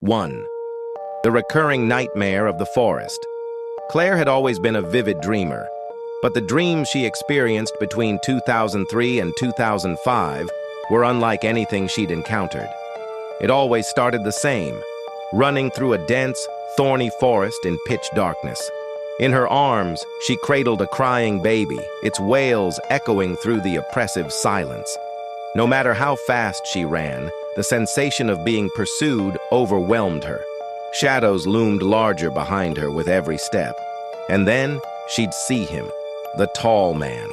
1. The recurring nightmare of the forest. Claire had always been a vivid dreamer, but the dreams she experienced between 2003 and 2005 were unlike anything she'd encountered. It always started the same, running through a dense, thorny forest in pitch darkness. In her arms, she cradled a crying baby, its wails echoing through the oppressive silence. No matter how fast she ran, the sensation of being pursued overwhelmed her. Shadows loomed larger behind her with every step. And then she'd see him, the tall man.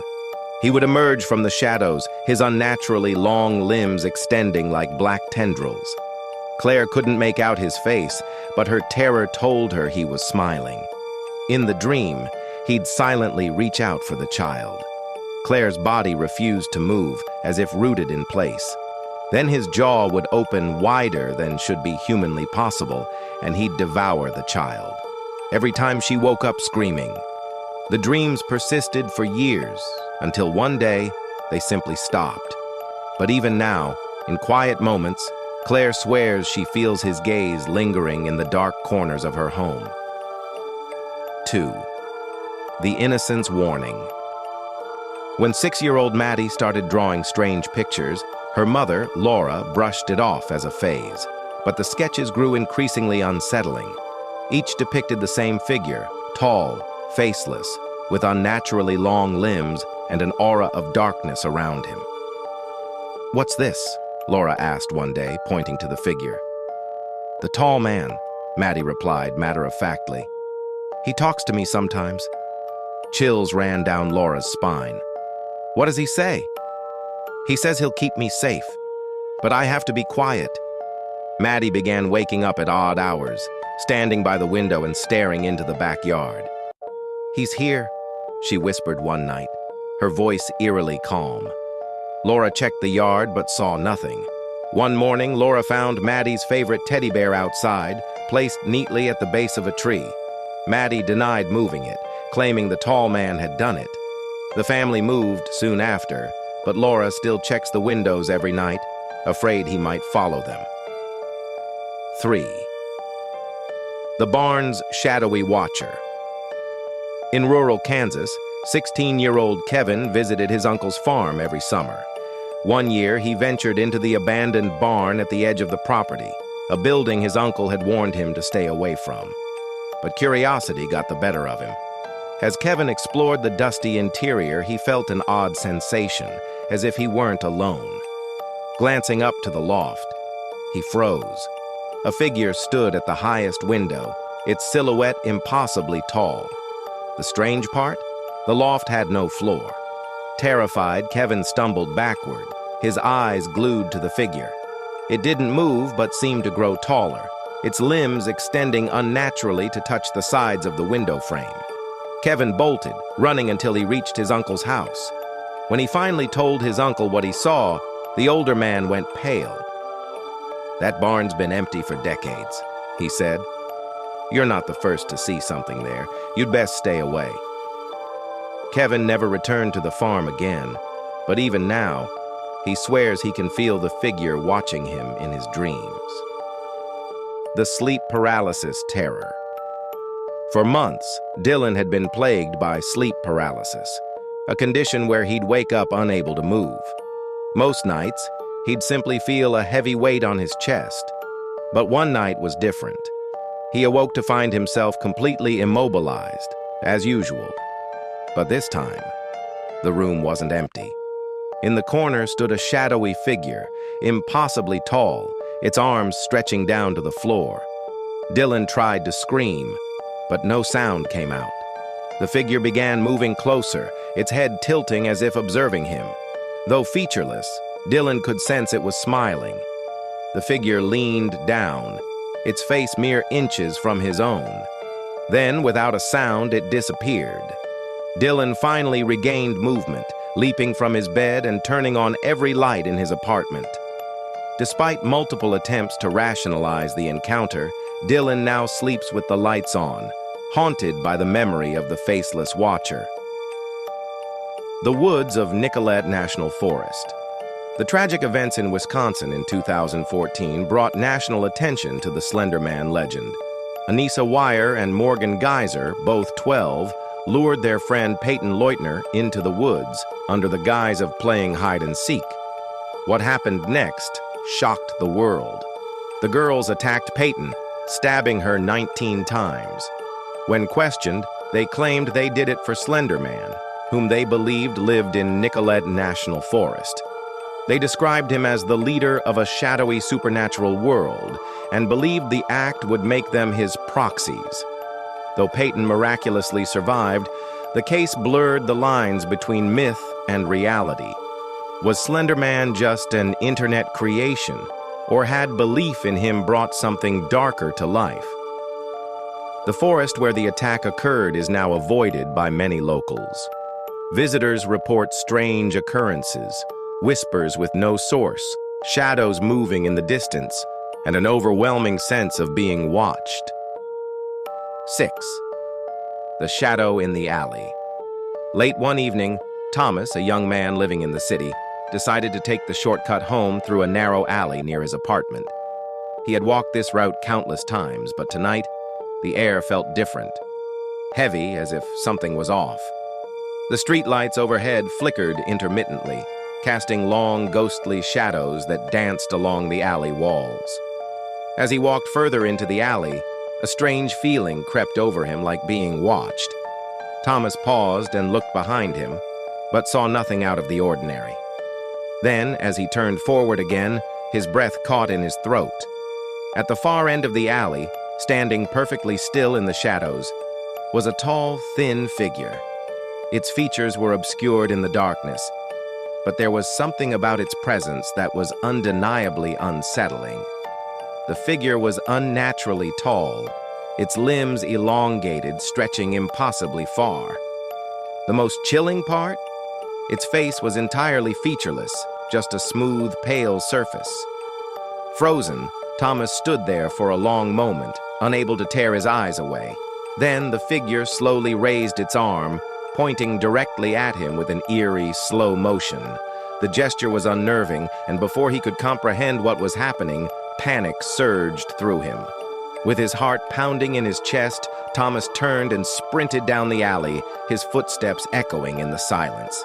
He would emerge from the shadows, his unnaturally long limbs extending like black tendrils. Claire couldn't make out his face, but her terror told her he was smiling. In the dream, he'd silently reach out for the child. Claire's body refused to move, as if rooted in place. Then his jaw would open wider than should be humanly possible, and he'd devour the child. Every time she woke up screaming. The dreams persisted for years, until one day, they simply stopped. But even now, in quiet moments, Claire swears she feels his gaze lingering in the dark corners of her home. 2. The Innocence Warning. When 6-year-old Maddie started drawing strange pictures, her mother, Laura, brushed it off as a phase. But the sketches grew increasingly unsettling. Each depicted the same figure, tall, faceless, with unnaturally long limbs and an aura of darkness around him. "What's this?" Laura asked one day, pointing to the figure. "The tall man," Maddie replied matter-of-factly. "He talks to me sometimes." Chills ran down Laura's spine. "What does he say?" "He says he'll keep me safe, but I have to be quiet." Maddie began waking up at odd hours, standing by the window and staring into the backyard. "He's here," she whispered one night, her voice eerily calm. Laura checked the yard but saw nothing. One morning, Laura found Maddie's favorite teddy bear outside, placed neatly at the base of a tree. Maddie denied moving it, claiming the tall man had done it. The family moved soon after, but Laura still checks the windows every night, afraid he might follow them. 3. The barn's shadowy watcher. In rural Kansas, 16-year-old Kevin visited his uncle's farm every summer. One year, he ventured into the abandoned barn at the edge of the property, a building his uncle had warned him to stay away from. But curiosity got the better of him. As Kevin explored the dusty interior, he felt an odd sensation, as if he weren't alone. Glancing up to the loft, he froze. A figure stood at the highest window, its silhouette impossibly tall. The strange part? The loft had no floor. Terrified, Kevin stumbled backward, his eyes glued to the figure. It didn't move but seemed to grow taller, its limbs extending unnaturally to touch the sides of the window frame. Kevin bolted, running until he reached his uncle's house. When he finally told his uncle what he saw, the older man went pale. "That barn's been empty for decades," he said. "You're not the first to see something there. You'd best stay away." Kevin never returned to the farm again, but even now, he swears he can feel the figure watching him in his dreams. The sleep paralysis terror. For months, Dylan had been plagued by sleep paralysis, a condition where he'd wake up unable to move. Most nights, he'd simply feel a heavy weight on his chest. But one night was different. He awoke to find himself completely immobilized, as usual. But this time, the room wasn't empty. In the corner stood a shadowy figure, impossibly tall, its arms stretching down to the floor. Dylan tried to scream, but no sound came out. The figure began moving closer, its head tilting as if observing him. Though featureless, Dylan could sense it was smiling. The figure leaned down, its face mere inches from his own. Then, without a sound, it disappeared. Dylan finally regained movement, leaping from his bed and turning on every light in his apartment. Despite multiple attempts to rationalize the encounter, Dylan now sleeps with the lights on, haunted by the memory of the faceless watcher. The woods of Nicollet National Forest. The tragic events in Wisconsin in 2014 brought national attention to the Slender Man legend. Anissa Weier and Morgan Geyser, both 12, lured their friend Peyton Leutner into the woods under the guise of playing hide-and-seek. What happened next shocked the world. The girls attacked Peyton, stabbing her 19 times. When questioned, they claimed they did it for Slender Man, whom they believed lived in Nicolet National Forest. They described him as the leader of a shadowy supernatural world and believed the act would make them his proxies. Though Peyton miraculously survived, the case blurred the lines between myth and reality. Was Slender Man just an internet creation, or had belief in him brought something darker to life? The forest where the attack occurred is now avoided by many locals. Visitors report strange occurrences, whispers with no source, shadows moving in the distance, and an overwhelming sense of being watched. 6. The Shadow in the Alley. Late one evening, Thomas, a young man living in the city, decided to take the shortcut home through a narrow alley near his apartment. He had walked this route countless times, but tonight, the air felt different, heavy as if something was off. The streetlights overhead flickered intermittently, casting long, ghostly shadows that danced along the alley walls. As he walked further into the alley, a strange feeling crept over him like being watched. Thomas paused and looked behind him, but saw nothing out of the ordinary. Then, as he turned forward again, his breath caught in his throat. At the far end of the alley, standing perfectly still in the shadows, was a tall, thin figure. Its features were obscured in the darkness, but there was something about its presence that was undeniably unsettling. The figure was unnaturally tall, its limbs elongated, stretching impossibly far. The most chilling part? Its face was entirely featureless, just a smooth, pale surface. Frozen, Thomas stood there for a long moment, unable to tear his eyes away. Then the figure slowly raised its arm, pointing directly at him with an eerie, slow motion. The gesture was unnerving, and before he could comprehend what was happening, panic surged through him. With his heart pounding in his chest, Thomas turned and sprinted down the alley, his footsteps echoing in the silence.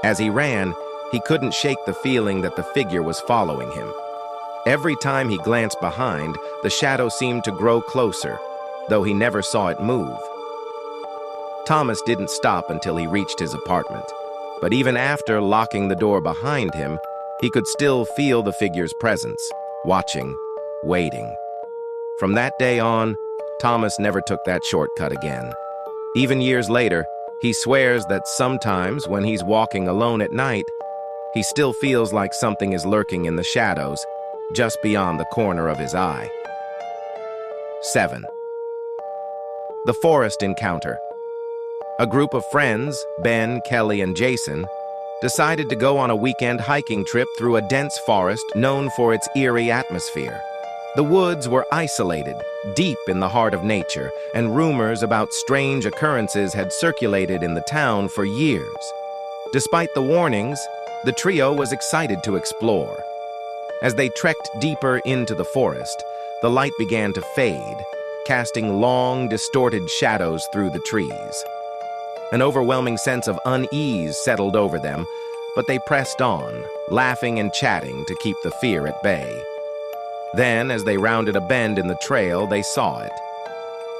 As he ran, he couldn't shake the feeling that the figure was following him. Every time he glanced behind, the shadow seemed to grow closer, though he never saw it move. Thomas didn't stop until he reached his apartment, but even after locking the door behind him, he could still feel the figure's presence, watching, waiting. From that day on, Thomas never took that shortcut again. Even years later, he swears that sometimes when he's walking alone at night, he still feels like something is lurking in the shadows, just beyond the corner of his eye. 7. The Forest Encounter. A group of friends, Ben, Kelly, and Jason, decided to go on a weekend hiking trip through a dense forest known for its eerie atmosphere. The woods were isolated, deep in the heart of nature, and rumors about strange occurrences had circulated in the town for years. Despite the warnings, the trio was excited to explore. As they trekked deeper into the forest, the light began to fade, casting long, distorted shadows through the trees. An overwhelming sense of unease settled over them, but they pressed on, laughing and chatting to keep the fear at bay. Then, as they rounded a bend in the trail, they saw it.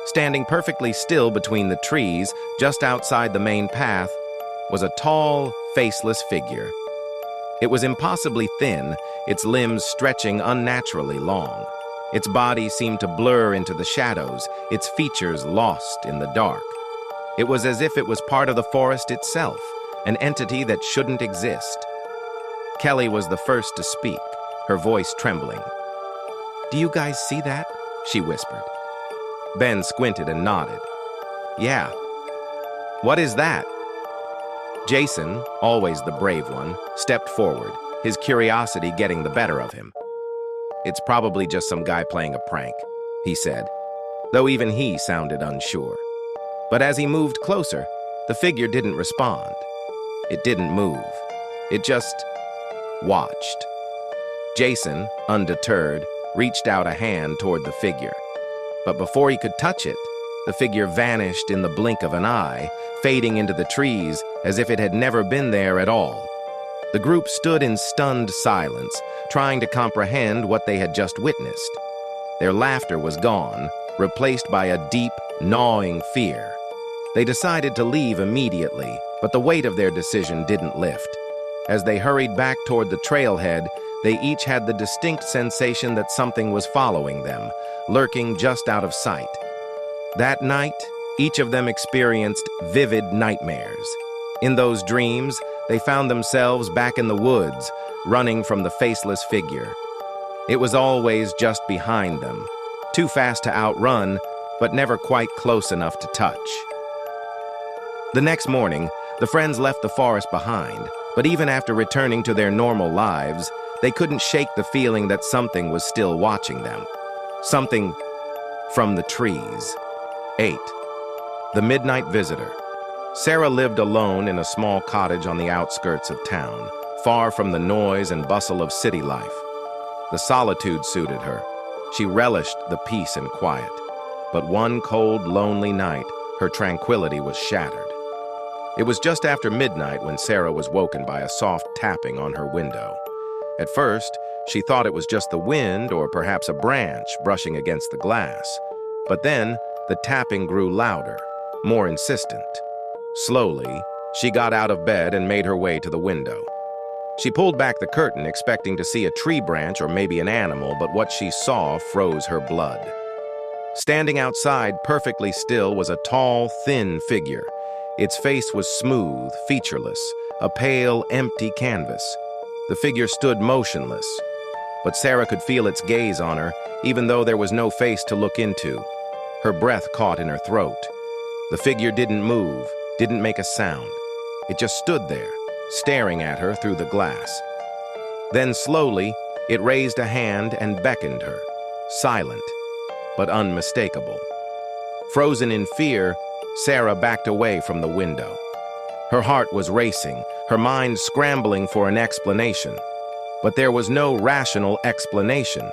Standing perfectly still between the trees, just outside the main path, was a tall, faceless figure. It was impossibly thin, its limbs stretching unnaturally long. Its body seemed to blur into the shadows, its features lost in the dark. It was as if it was part of the forest itself, an entity that shouldn't exist. Kelly was the first to speak, her voice trembling. "Do you guys see that?" she whispered. Ben squinted and nodded. "Yeah." "What is that?" Jason, always the brave one, stepped forward, his curiosity getting the better of him. "It's probably just some guy playing a prank," he said, though even he sounded unsure. But as he moved closer, the figure didn't respond. It didn't move. It just watched. Jason, undeterred, reached out a hand toward the figure. But before he could touch it, the figure vanished in the blink of an eye, fading into the trees as if it had never been there at all. The group stood in stunned silence, trying to comprehend what they had just witnessed. Their laughter was gone, replaced by a deep, gnawing fear. They decided to leave immediately, but the weight of their decision didn't lift. As they hurried back toward the trailhead, they each had the distinct sensation that something was following them, lurking just out of sight. That night, each of them experienced vivid nightmares. In those dreams, they found themselves back in the woods, running from the faceless figure. It was always just behind them, too fast to outrun, but never quite close enough to touch. The next morning, the friends left the forest behind, but even after returning to their normal lives, they couldn't shake the feeling that something was still watching them. Something from the trees. 8. The Midnight Visitor. Sarah lived alone in a small cottage on the outskirts of town, far from the noise and bustle of city life. The solitude suited her. She relished the peace and quiet. But one cold, lonely night, her tranquility was shattered. It was just after midnight when Sarah was woken by a soft tapping on her window. At first, she thought it was just the wind or perhaps a branch brushing against the glass. But then, the tapping grew louder, more insistent. Slowly, she got out of bed and made her way to the window. She pulled back the curtain, expecting to see a tree branch or maybe an animal, but what she saw froze her blood. Standing outside, perfectly still, was a tall, thin figure. Its face was smooth, featureless, a pale, empty canvas. The figure stood motionless, but Sarah could feel its gaze on her, even though there was no face to look into. Her breath caught in her throat. The figure didn't move, didn't make a sound. It just stood there, staring at her through the glass. Then slowly, it raised a hand and beckoned her, silent, but unmistakable. Frozen in fear, Sarah backed away from the window. Her heart was racing, her mind scrambling for an explanation. But there was no rational explanation.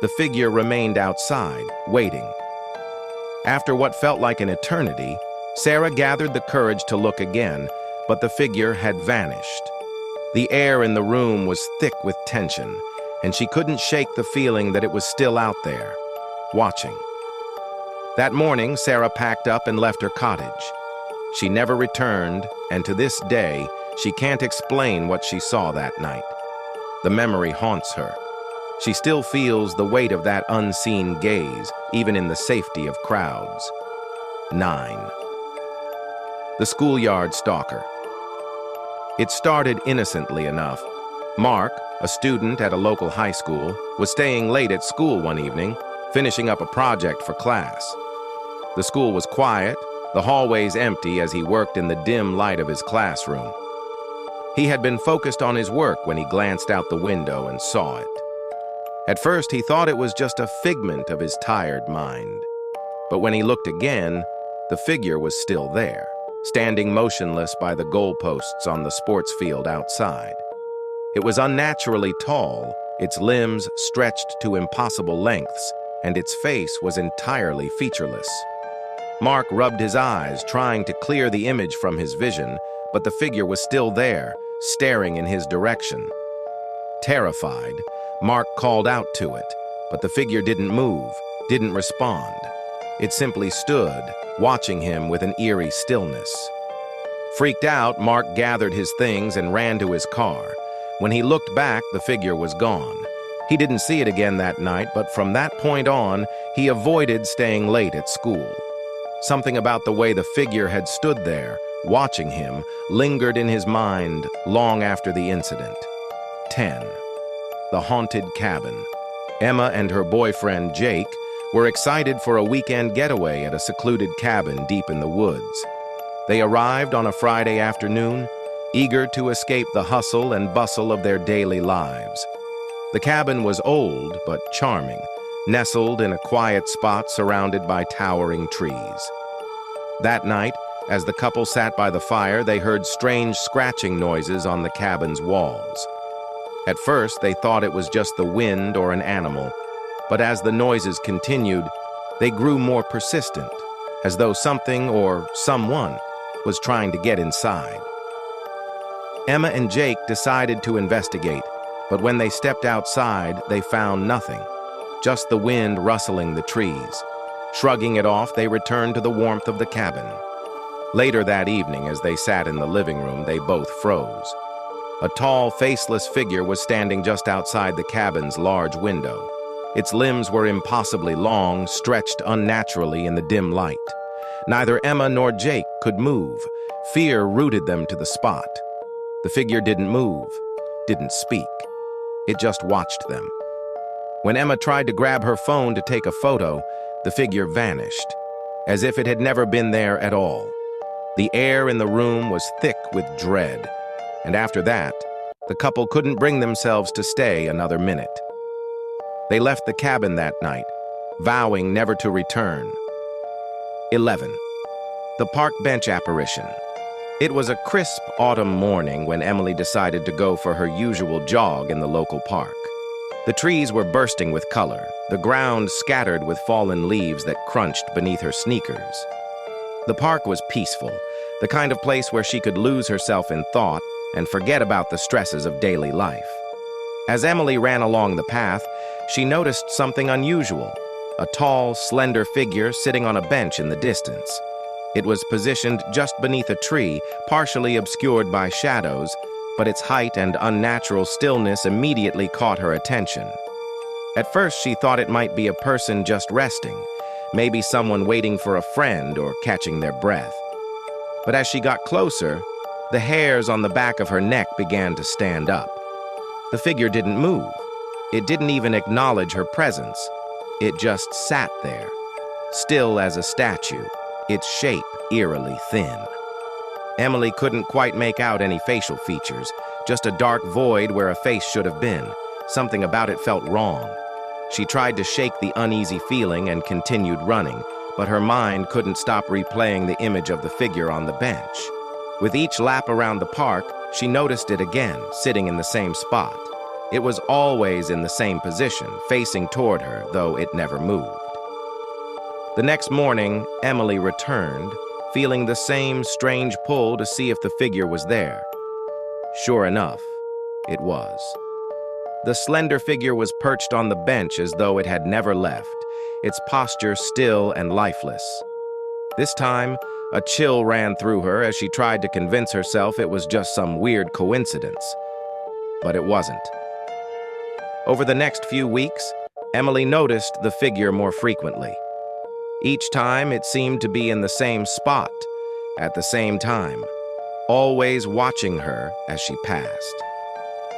The figure remained outside, waiting. After what felt like an eternity, Sarah gathered the courage to look again, but the figure had vanished. The air in the room was thick with tension, and she couldn't shake the feeling that it was still out there, watching. That morning, Sarah packed up and left her cottage. She never returned, and to this day, she can't explain what she saw that night. The memory haunts her. She still feels the weight of that unseen gaze, even in the safety of crowds. 9. The Schoolyard Stalker. It started innocently enough. Mark, a student at a local high school, was staying late at school one evening, finishing up a project for class. The school was quiet, the hallways empty as he worked in the dim light of his classroom. He had been focused on his work when he glanced out the window and saw it. At first, he thought it was just a figment of his tired mind. But when he looked again, the figure was still there, standing motionless by the goalposts on the sports field outside. It was unnaturally tall, its limbs stretched to impossible lengths, and its face was entirely featureless. Mark rubbed his eyes, trying to clear the image from his vision, but the figure was still there, staring in his direction. Terrified, Mark called out to it, but the figure didn't move, didn't respond. It simply stood, watching him with an eerie stillness. Freaked out, Mark gathered his things and ran to his car. When he looked back, the figure was gone. He didn't see it again that night, but from that point on, he avoided staying late at school. Something about the way the figure had stood there, watching him, lingered in his mind long after the incident. 10. The Haunted Cabin. Emma and her boyfriend, Jake, were excited for a weekend getaway at a secluded cabin deep in the woods. They arrived on a Friday afternoon, eager to escape the hustle and bustle of their daily lives. The cabin was old but charming, nestled in a quiet spot surrounded by towering trees. That night, as the couple sat by the fire, they heard strange scratching noises on the cabin's walls. At first, they thought it was just the wind or an animal, but as the noises continued, they grew more persistent, as though something or someone was trying to get inside. Emma and Jake decided to investigate, but when they stepped outside, they found nothing, just the wind rustling the trees. Shrugging it off, they returned to the warmth of the cabin. Later that evening, as they sat in the living room, they both froze. A tall, faceless figure was standing just outside the cabin's large window. Its limbs were impossibly long, stretched unnaturally in the dim light. Neither Emma nor Jake could move. Fear rooted them to the spot. The figure didn't move, didn't speak. It just watched them. When Emma tried to grab her phone to take a photo, the figure vanished, as if it had never been there at all. The air in the room was thick with dread, and after that, the couple couldn't bring themselves to stay another minute. They left the cabin that night, vowing never to return. 11. The park bench apparition. It was a crisp autumn morning when Emily decided to go for her usual jog in the local park. The trees were bursting with color, the ground scattered with fallen leaves that crunched beneath her sneakers. The park was peaceful, the kind of place where she could lose herself in thought and forget about the stresses of daily life. As Emily ran along the path, she noticed something unusual, a tall, slender figure sitting on a bench in the distance. It was positioned just beneath a tree, partially obscured by shadows, but its height and unnatural stillness immediately caught her attention. At first, she thought it might be a person just resting, maybe someone waiting for a friend or catching their breath. But as she got closer, the hairs on the back of her neck began to stand up. The figure didn't move. It didn't even acknowledge her presence. It just sat there, still as a statue, its shape eerily thin. Emily couldn't quite make out any facial features, just a dark void where a face should have been. Something about it felt wrong. She tried to shake the uneasy feeling and continued running, but her mind couldn't stop replaying the image of the figure on the bench. With each lap around the park, she noticed it again, sitting in the same spot. It was always in the same position, facing toward her, though it never moved. The next morning, Emily returned, feeling the same strange pull to see if the figure was there. Sure enough, it was. The slender figure was perched on the bench as though it had never left, its posture still and lifeless. This time, a chill ran through her as she tried to convince herself it was just some weird coincidence. But it wasn't. Over the next few weeks, Emily noticed the figure more frequently. Each time, it seemed to be in the same spot, at the same time, always watching her as she passed.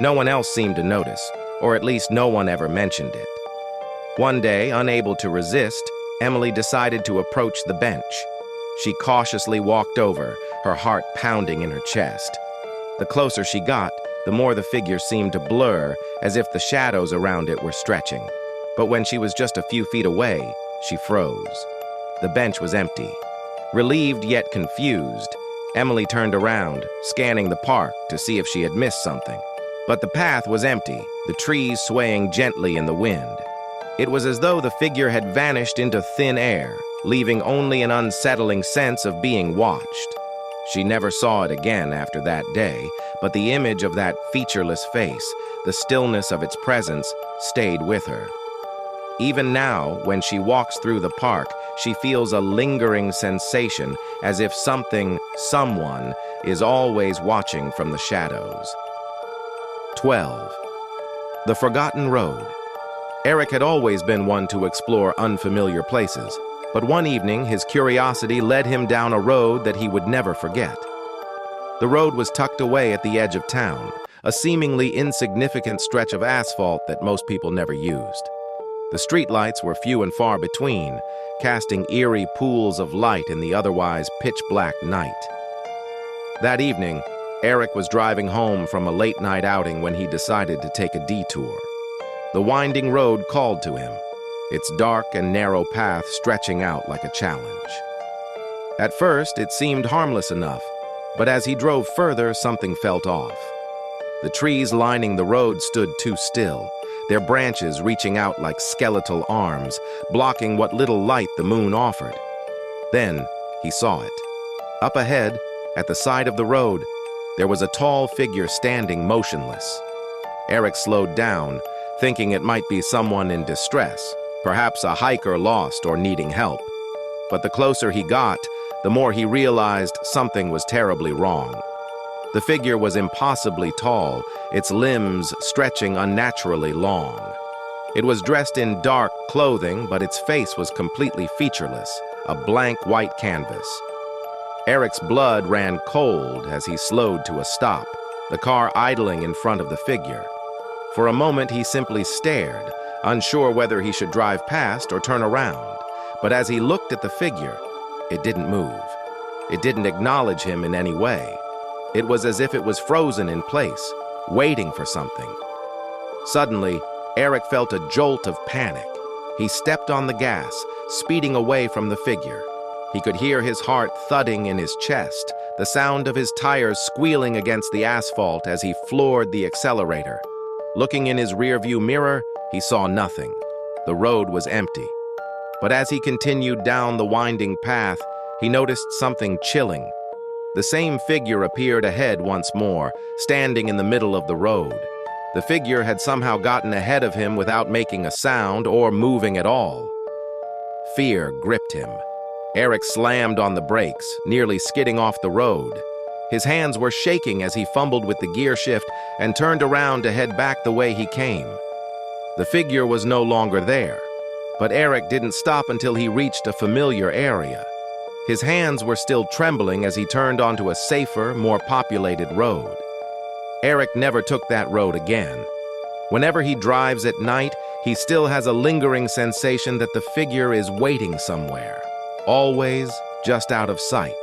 No one else seemed to notice, or at least no one ever mentioned it. One day, unable to resist, Emily decided to approach the bench. She cautiously walked over, her heart pounding in her chest. The closer she got, the more the figure seemed to blur, as if the shadows around it were stretching. But when she was just a few feet away, she froze. The bench was empty. Relieved yet confused, Emily turned around, scanning the park to see if she had missed something. But the path was empty, the trees swaying gently in the wind. It was as though the figure had vanished into thin air, leaving only an unsettling sense of being watched. She never saw it again after that day, but the image of that featureless face, the stillness of its presence, stayed with her. Even now, when she walks through the park, she feels a lingering sensation as if someone is always watching from the shadows. 12. The Forgotten Road. Eric had always been one to explore unfamiliar places, but one evening his curiosity led him down a road that he would never forget. The road was tucked away at the edge of town, a seemingly insignificant stretch of asphalt that most people never used. The streetlights were few and far between, casting eerie pools of light in the otherwise pitch-black night. That evening, Eric was driving home from a late-night outing when he decided to take a detour. The winding road called to him, its dark and narrow path stretching out like a challenge. At first, it seemed harmless enough, but as he drove further, something felt off. The trees lining the road stood too still, their branches reaching out like skeletal arms, blocking what little light the moon offered. Then he saw it. Up ahead, at the side of the road, there was a tall figure standing motionless. Eric slowed down, thinking it might be someone in distress, perhaps a hiker lost or needing help. But the closer he got, the more he realized something was terribly wrong. The figure was impossibly tall, its limbs stretching unnaturally long. It was dressed in dark clothing, but its face was completely featureless, a blank white canvas. Eric's blood ran cold as he slowed to a stop, the car idling in front of the figure. For a moment he simply stared, unsure whether he should drive past or turn around. But as he looked at the figure, it didn't move. It didn't acknowledge him in any way. It was as if it was frozen in place, waiting for something. Suddenly, Eric felt a jolt of panic. He stepped on the gas, speeding away from the figure. He could hear his heart thudding in his chest, the sound of his tires squealing against the asphalt as he floored the accelerator. Looking in his rearview mirror, he saw nothing. The road was empty. But as he continued down the winding path, he noticed something chilling. The same figure appeared ahead once more, standing in the middle of the road. The figure had somehow gotten ahead of him without making a sound or moving at all. Fear gripped him. Eric slammed on the brakes, nearly skidding off the road. His hands were shaking as he fumbled with the gear shift and turned around to head back the way he came. The figure was no longer there, but Eric didn't stop until he reached a familiar area. His hands were still trembling as he turned onto a safer, more populated road. Eric never took that road again. Whenever he drives at night, he still has a lingering sensation that the figure is waiting somewhere, always just out of sight.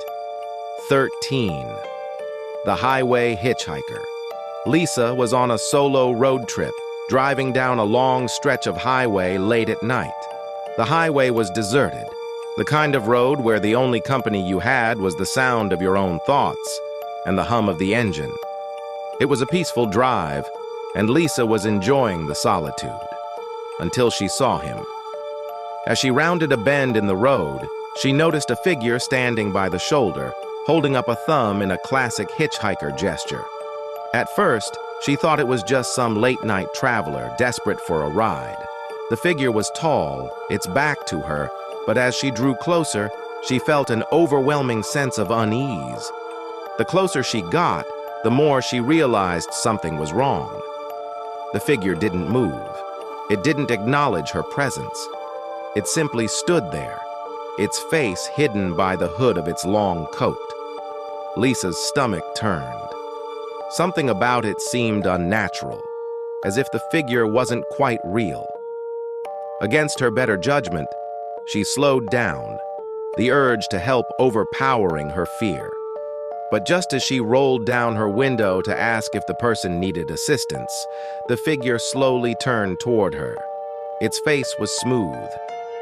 13. The Highway Hitchhiker. Lisa was on a solo road trip, driving down a long stretch of highway late at night. The highway was deserted, the kind of road where the only company you had was the sound of your own thoughts and the hum of the engine. It was a peaceful drive, and Lisa was enjoying the solitude, until she saw him. As she rounded a bend in the road, she noticed a figure standing by the shoulder, holding up a thumb in a classic hitchhiker gesture. At first, she thought it was just some late-night traveler desperate for a ride. The figure was tall, its back to her, but as she drew closer, she felt an overwhelming sense of unease. The closer she got, the more she realized something was wrong. The figure didn't move. It didn't acknowledge her presence. It simply stood there, its face hidden by the hood of its long coat. Lisa's stomach turned. Something about it seemed unnatural, as if the figure wasn't quite real. Against her better judgment, she slowed down, the urge to help overpowering her fear. But just as she rolled down her window to ask if the person needed assistance, the figure slowly turned toward her. Its face was smooth,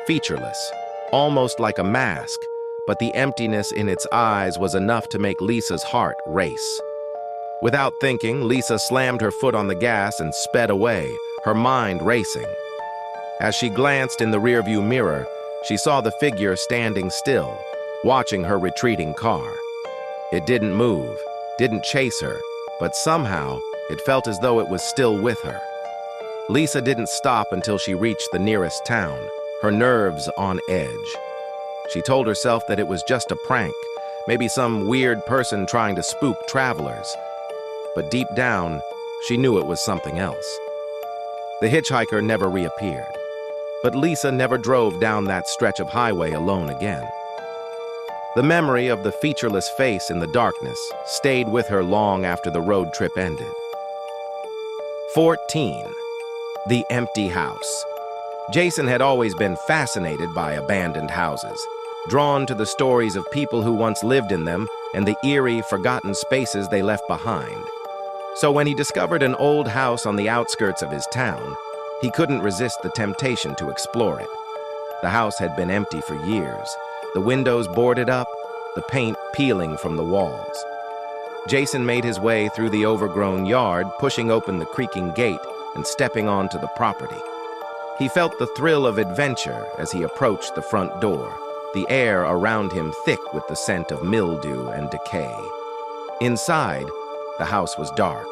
featureless, almost like a mask, but the emptiness in its eyes was enough to make Lisa's heart race. Without thinking, Lisa slammed her foot on the gas and sped away, her mind racing. As she glanced in the rearview mirror, she saw the figure standing still, watching her retreating car. It didn't move, didn't chase her, but somehow it felt as though it was still with her. Lisa didn't stop until she reached the nearest town, her nerves on edge. She told herself that it was just a prank, maybe some weird person trying to spook travelers. But deep down, she knew it was something else. The hitchhiker never reappeared, but Lisa never drove down that stretch of highway alone again. The memory of the featureless face in the darkness stayed with her long after the road trip ended. 14. The Empty House. Jason had always been fascinated by abandoned houses, drawn to the stories of people who once lived in them and the eerie, forgotten spaces they left behind. So when he discovered an old house on the outskirts of his town, he couldn't resist the temptation to explore it. The house had been empty for years, the windows boarded up, the paint peeling from the walls. Jason made his way through the overgrown yard, pushing open the creaking gate and stepping onto the property. He felt the thrill of adventure as he approached the front door, the air around him thick with the scent of mildew and decay. Inside, the house was dark,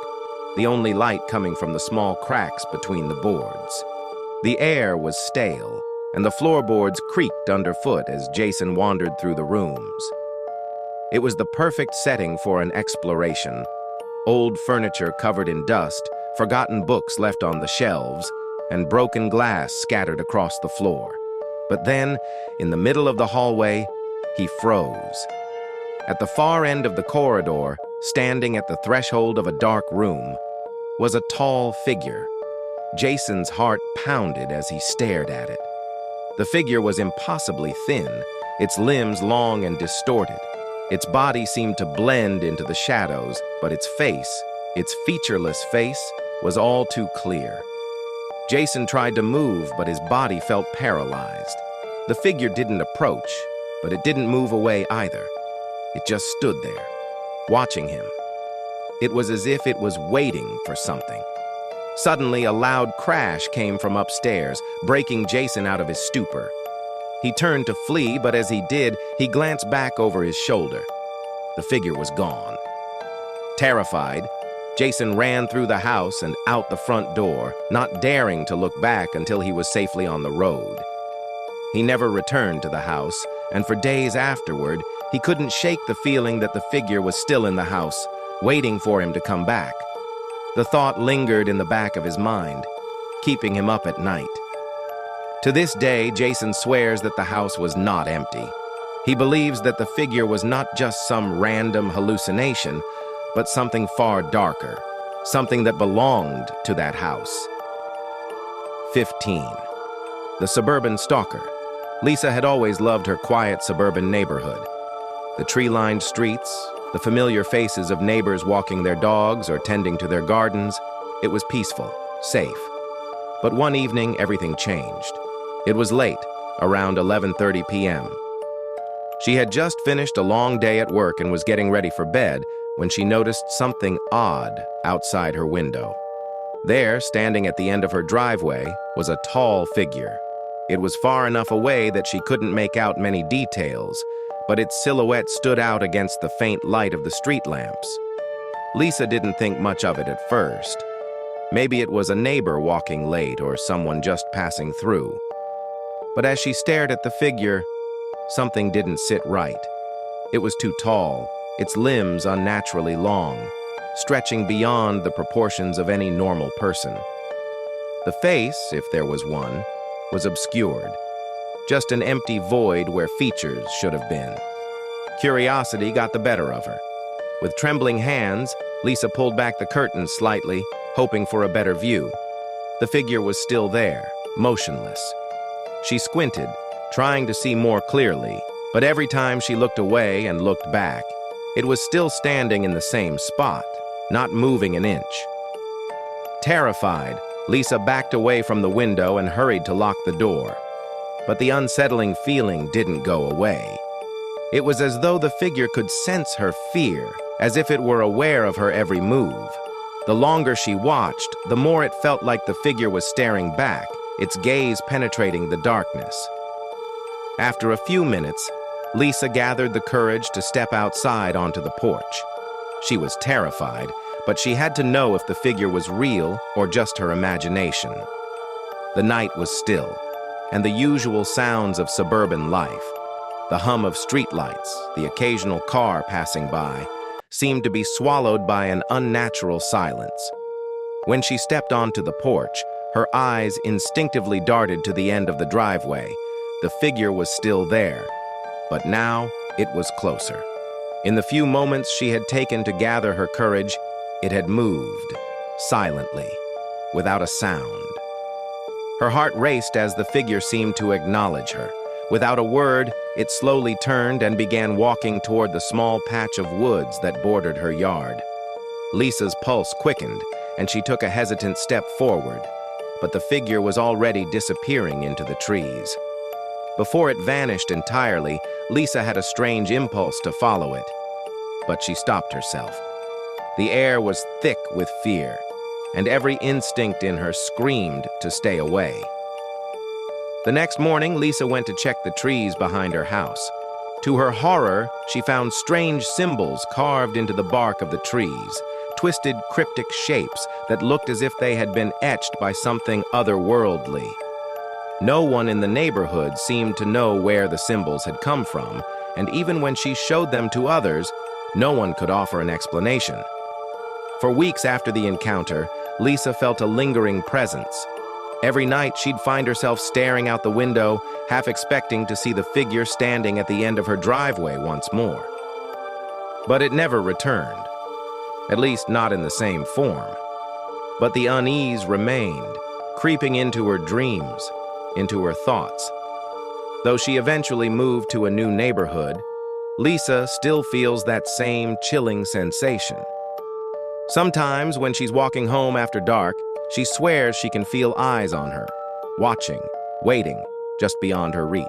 the only light coming from the small cracks between the boards. The air was stale, and the floorboards creaked underfoot as Jason wandered through the rooms. It was the perfect setting for an exploration. Old furniture covered in dust, forgotten books left on the shelves, and broken glass scattered across the floor. But then, in the middle of the hallway, he froze. At the far end of the corridor, standing at the threshold of a dark room, was a tall figure. Jason's heart pounded as he stared at it. The figure was impossibly thin, its limbs long and distorted. Its body seemed to blend into the shadows, but its face, its featureless face, was all too clear. Jason tried to move, but his body felt paralyzed. The figure didn't approach, but it didn't move away either. It just stood there, watching him. It was as if it was waiting for something. Suddenly, a loud crash came from upstairs, breaking Jason out of his stupor. He turned to flee, but as he did, he glanced back over his shoulder. The figure was gone. Terrified, Jason ran through the house and out the front door, not daring to look back until he was safely on the road. He never returned to the house, and for days afterward, he couldn't shake the feeling that the figure was still in the house, waiting for him to come back. The thought lingered in the back of his mind, keeping him up at night. To this day, Jason swears that the house was not empty. He believes that the figure was not just some random hallucination, but something far darker, something that belonged to that house. 15. The Suburban Stalker. Lisa had always loved her quiet suburban neighborhood. The tree-lined streets, the familiar faces of neighbors walking their dogs or tending to their gardens. It was peaceful, safe. But one evening, everything changed. It was late, around 11:30 p.m. She had just finished a long day at work and was getting ready for bed when she noticed something odd outside her window. There, standing at the end of her driveway, was a tall figure. It was far enough away that she couldn't make out many details, but its silhouette stood out against the faint light of the street lamps. Lisa didn't think much of it at first. Maybe it was a neighbor walking late or someone just passing through. But as she stared at the figure, something didn't sit right. It was too tall, its limbs unnaturally long, stretching beyond the proportions of any normal person. The face, if there was one, was obscured, just an empty void where features should have been. Curiosity got the better of her. With trembling hands, Lisa pulled back the curtains slightly, hoping for a better view. The figure was still there, motionless. She squinted, trying to see more clearly, but every time she looked away and looked back, it was still standing in the same spot, not moving an inch. Terrified, Lisa backed away from the window and hurried to lock the door. But the unsettling feeling didn't go away. It was as though the figure could sense her fear, as if it were aware of her every move. The longer she watched, the more it felt like the figure was staring back, its gaze penetrating the darkness. After a few minutes, Lisa gathered the courage to step outside onto the porch. She was terrified, but she had to know if the figure was real or just her imagination. The night was still, and the usual sounds of suburban life, the hum of streetlights, the occasional car passing by, seemed to be swallowed by an unnatural silence. When she stepped onto the porch, her eyes instinctively darted to the end of the driveway. The figure was still there, but now it was closer. In the few moments she had taken to gather her courage, it had moved, silently, without a sound. Her heart raced as the figure seemed to acknowledge her. Without a word, it slowly turned and began walking toward the small patch of woods that bordered her yard. Lisa's pulse quickened, and she took a hesitant step forward, but the figure was already disappearing into the trees. Before it vanished entirely, Lisa had a strange impulse to follow it, but she stopped herself. The air was thick with fear, and every instinct in her screamed to stay away. The next morning, Lisa went to check the trees behind her house. To her horror, she found strange symbols carved into the bark of the trees, twisted cryptic shapes that looked as if they had been etched by something otherworldly. No one in the neighborhood seemed to know where the symbols had come from, and even when she showed them to others, no one could offer an explanation. For weeks after the encounter, Lisa felt a lingering presence. Every night, she'd find herself staring out the window, half expecting to see the figure standing at the end of her driveway once more. But it never returned, at least not in the same form. But the unease remained, creeping into her dreams, into her thoughts. Though she eventually moved to a new neighborhood, Lisa still feels that same chilling sensation. Sometimes, when she's walking home after dark, she swears she can feel eyes on her, watching, waiting, just beyond her reach.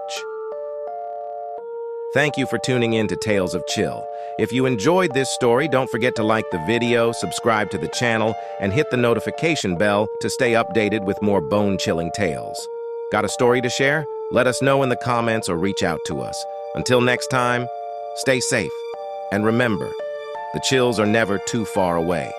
Thank you for tuning in to Tales of Chill. If you enjoyed this story, don't forget to like the video, subscribe to the channel, and hit the notification bell to stay updated with more bone-chilling tales. Got a story to share? Let us know in the comments or reach out to us. Until next time, stay safe. And remember, the chills are never too far away.